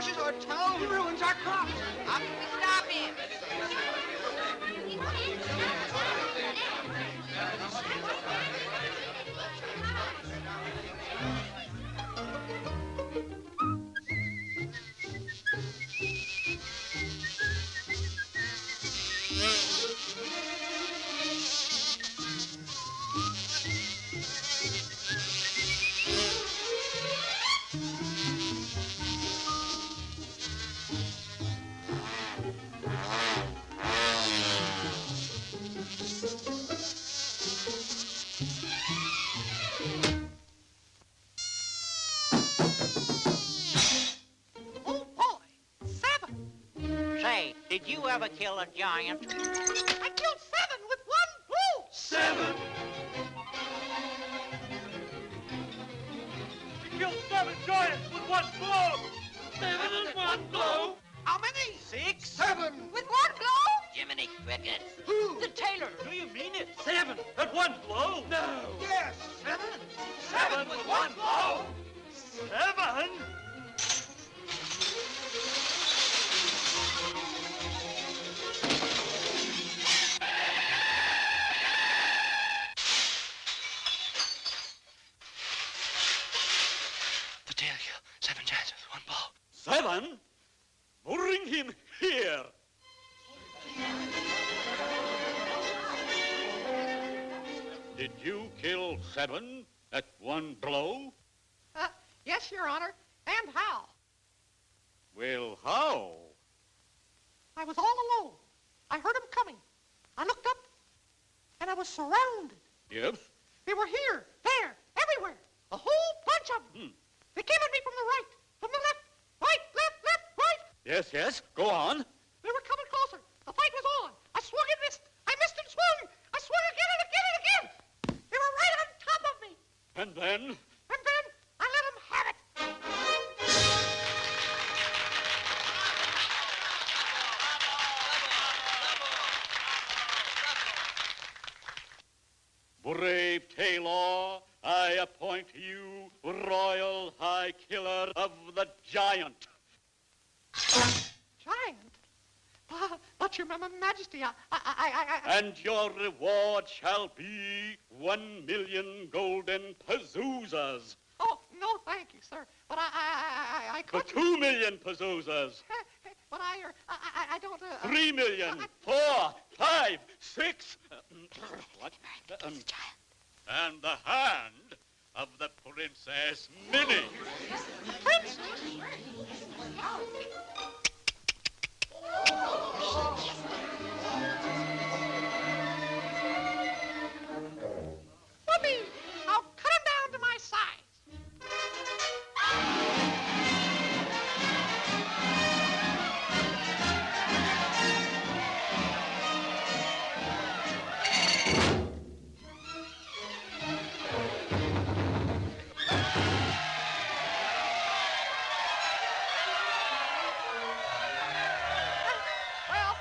crushes our town. He ruins our crops. How can we stop him? Oh, boy! 7! Say, did you ever kill a giant? I killed 7 with 1 blow! 7. We killed 7 giants with 1 blow! 7 in 1 blow. How many? 6? 7. With 1 blow? Jiminy Cricket. Who? The tailor. Do you mean it? 7 at 1 blow? No. Yes. 7. 7 with 1 blow? 7? The tail kill. 7 giants with 1 blow. 7? Bring him here. Did you kill 7 at 1 blow? Yes, Your Honor. And how? Well, how? I was all alone. I heard them coming. I looked up, and I was surrounded. Yes? They were here, there, everywhere. A whole bunch of them. They came at me from the right, from the left, right, left, right. Yes, yes. Go on. They were coming closer. The fight was on. I swung and missed. I missed and swung. I swung again and again and again. They were right on top of me. And then? And then I let them have it. Brave Taylor, I appoint you Royal High Killer of the Giant. Giant? But Your Majesty, I... And your reward shall be 1,000,000 golden pezoozas. Oh, no, thank you, sir. But I For couldn't... 2,000,000 pezoozas. But I don't... 3,000,000, 4, 5, 6. What? And the hand of the Princess Minnie. Princess? Whoopee! I'll cut him down to my size. Well,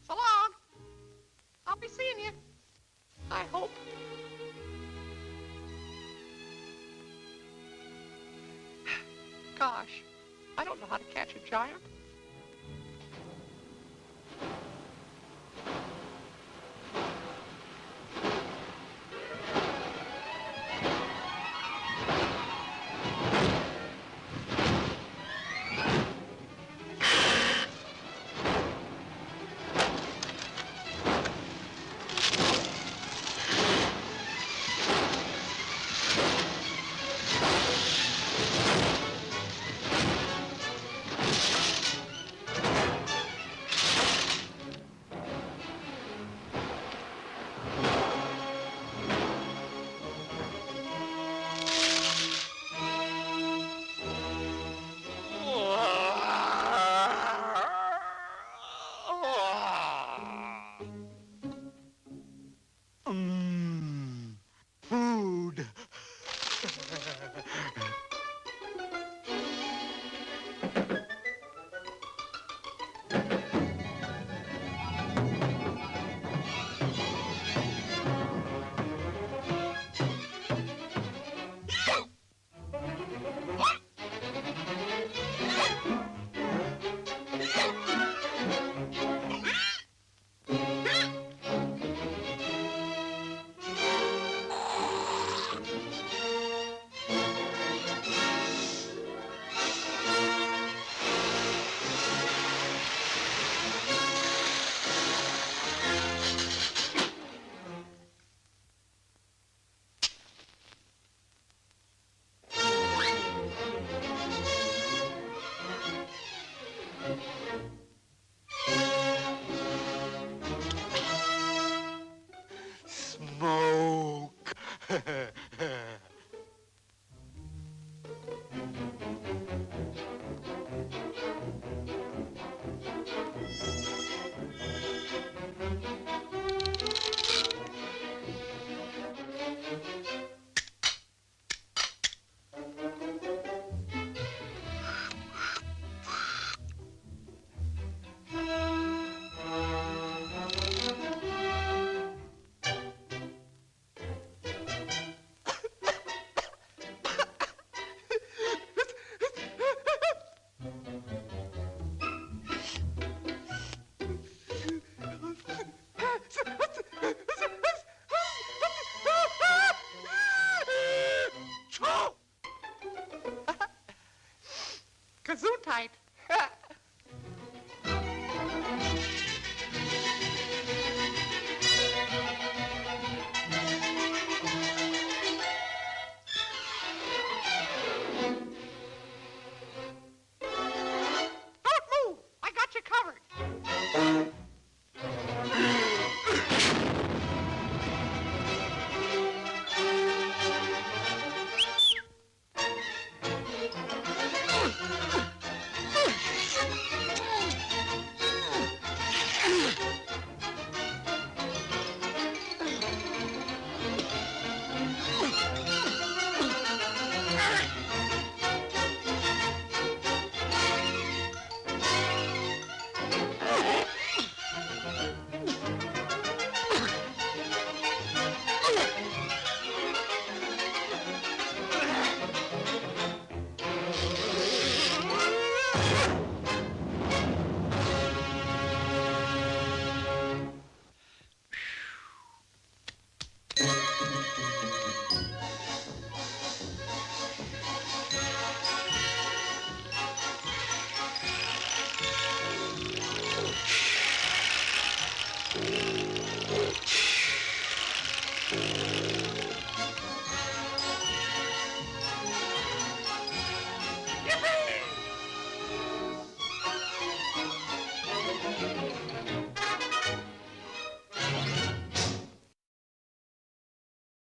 so long. I'll be seeing you. I hope. Gosh, I don't know how to catch a giant.